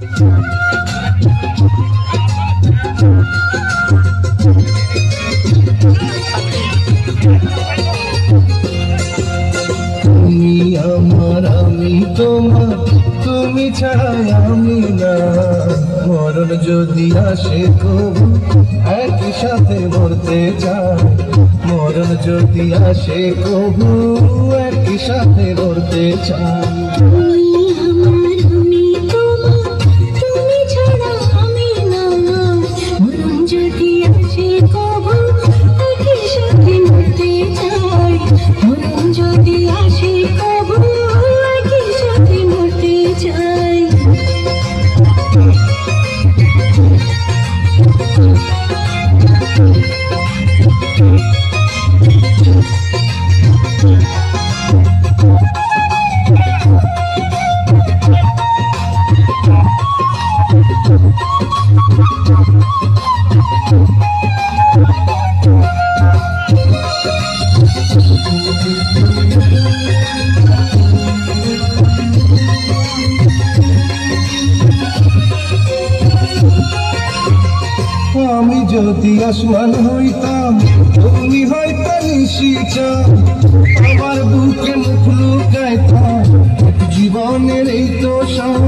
তুমি আমার আমি তোমার, তুমি ছাড়া আমি না। মরণ যদি আসে কবু একই সাথে মরতে চাই। মরণ যদি আসে কবু একই সাথে মরতে চাই। আমি যদি আসমান হইতাম, তুমি হয়তো নিশিচা। আমার বুকে মুখ লুকাইতাম, জীবনের এই তো সব।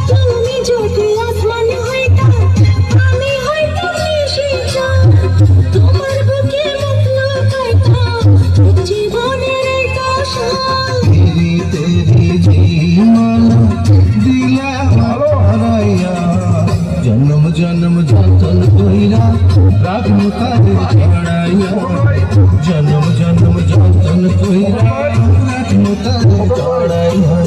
তুমি যদি আসমান হইতাম, আমি হয়তো নিশিচা। তোমার বুকে মুখ লুকাইতাম, জীবনের এই তো সব। তেরি জীবনা দিলা হারাইয়া, জন্ম জন্ম যতন কইরা রাখবো তাদের ছড়াইয়া। জন্ম জন্ম যতন কইরা রাখবো তাদের ছড়াইয়া।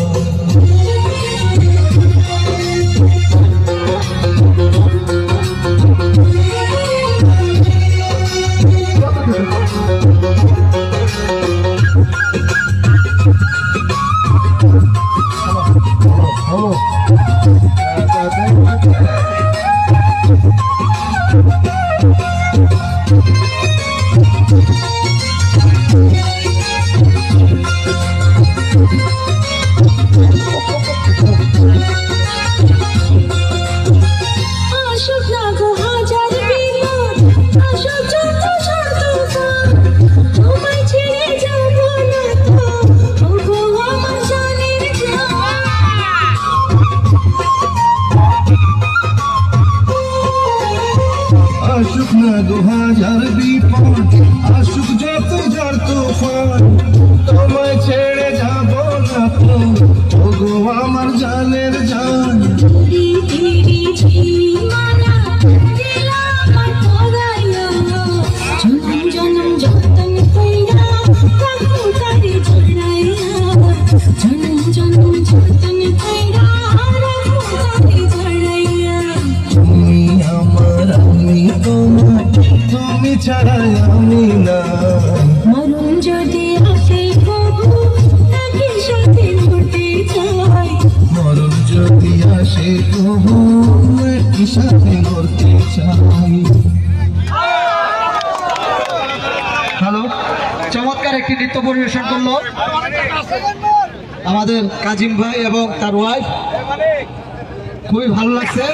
আশুক না 2000 বিপদ, আশুক যত ঝড় তুফান, তোমায় ছেড়ে যাব না তো ওগো আমার জানের জান। তুমি আমার আমি তোমার, তুমি ছাড়া আমি না। মরণ যদি আসে কবু একই সাথে মরতে চাই। মরণ যদি আসে কবু একই সাথে মরতে চাই। হ্যালো, চমৎকার একটি নৃত্য পরিবেশন করলো আমাদের কাজিম ভাই এবং তার ওয়াইফ। খুবই ভালো লাগছে।